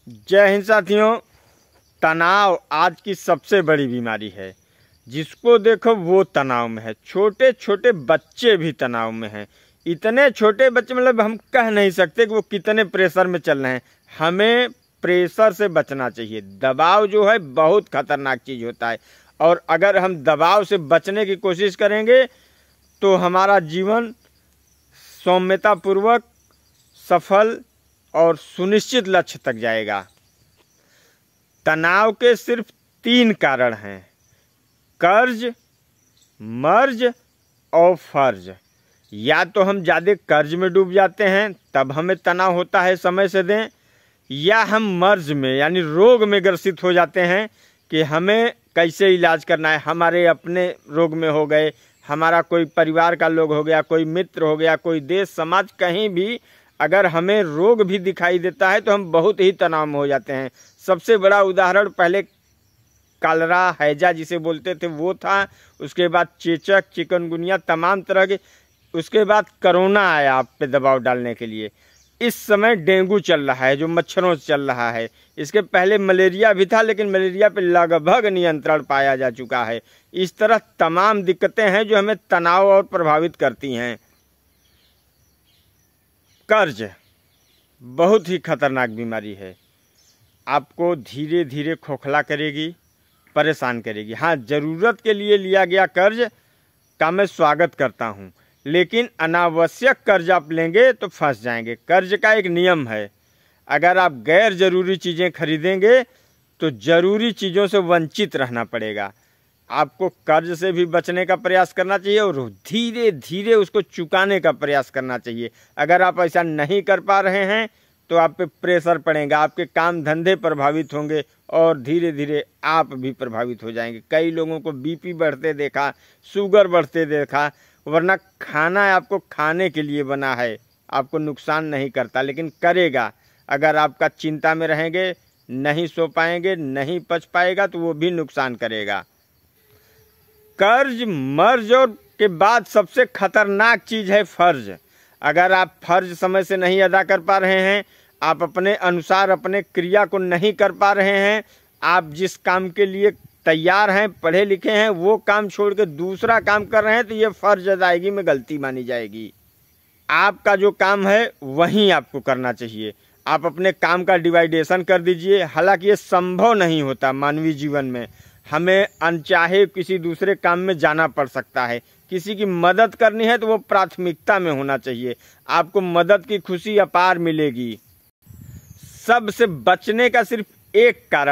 जय हिंद साथियों। तनाव आज की सबसे बड़ी बीमारी है। जिसको देखो वो तनाव में है। छोटे छोटे बच्चे भी तनाव में हैं। इतने छोटे बच्चे मतलब हम कह नहीं सकते कि वो कितने प्रेशर में चल रहे हैं। हमें प्रेशर से बचना चाहिए। दबाव जो है बहुत खतरनाक चीज़ होता है, और अगर हम दबाव से बचने की कोशिश करेंगे तो हमारा जीवन सौम्यतापूर्वक सफल और सुनिश्चित लक्ष्य तक जाएगा। तनाव के सिर्फ 3 कारण हैं: कर्ज, मर्ज और फर्ज। या तो हम ज़्यादा कर्ज में डूब जाते हैं तब हमें तनाव होता है समय से दें, या हम मर्ज में यानी रोग में ग्रसित हो जाते हैं कि हमें कैसे इलाज करना है। हमारे अपने रोग में हो गए, हमारा कोई परिवार का लोग हो गया, कोई मित्र हो गया, कोई देश समाज, कहीं भी अगर हमें रोग भी दिखाई देता है तो हम बहुत ही तनाव में हो जाते हैं। सबसे बड़ा उदाहरण पहले कलरा, हैजा जिसे बोलते थे वो था, उसके बाद चेचक, चिकनगुनिया, तमाम तरह के, उसके बाद कोरोना आया आप पे दबाव डालने के लिए। इस समय डेंगू चल रहा है जो मच्छरों से चल रहा है। इसके पहले मलेरिया भी था, लेकिन मलेरिया पे लगभग नियंत्रण पाया जा चुका है। इस तरह तमाम दिक्कतें हैं जो हमें तनाव और प्रभावित करती हैं। कर्ज बहुत ही खतरनाक बीमारी है। आपको धीरे धीरे खोखला करेगी, परेशान करेगी। हाँ, ज़रूरत के लिए लिया गया कर्ज का मैं स्वागत करता हूँ, लेकिन अनावश्यक कर्ज आप लेंगे तो फंस जाएंगे। कर्ज का एक नियम है, अगर आप गैर ज़रूरी चीज़ें खरीदेंगे तो ज़रूरी चीज़ों से वंचित रहना पड़ेगा। आपको कर्ज से भी बचने का प्रयास करना चाहिए और धीरे धीरे उसको चुकाने का प्रयास करना चाहिए। अगर आप ऐसा नहीं कर पा रहे हैं तो आप पे प्रेशर पड़ेगा, आपके काम धंधे प्रभावित होंगे और धीरे धीरे आप भी प्रभावित हो जाएंगे। कई लोगों को बीपी बढ़ते देखा, शुगर बढ़ते देखा, वरना खाना आपको खाने के लिए बना है, आपको नुकसान नहीं करता, लेकिन करेगा। अगर आपका चिंता में रहेंगे, नहीं सो पाएंगे, नहीं पच पाएगा तो वो भी नुकसान करेगा। कर्ज, मर्ज और के बाद सबसे खतरनाक चीज़ है फर्ज। अगर आप फर्ज समय से नहीं अदा कर पा रहे हैं, आप अपने अनुसार अपने क्रिया को नहीं कर पा रहे हैं, आप जिस काम के लिए तैयार हैं, पढ़े लिखे हैं, वो काम छोड़ के दूसरा काम कर रहे हैं, तो ये फर्ज अदायगी में गलती मानी जाएगी। आपका जो काम है वहीं आपको करना चाहिए। आप अपने काम का डिवाइडेशन कर दीजिए। हालांकि ये संभव नहीं होता मानवीय जीवन में, हमें अनचाहे किसी दूसरे काम में जाना पड़ सकता है। किसी की मदद करनी है तो वो प्राथमिकता में होना चाहिए। आपको मदद की खुशी अपार मिलेगी। सबसे बचने का सिर्फ एक कारण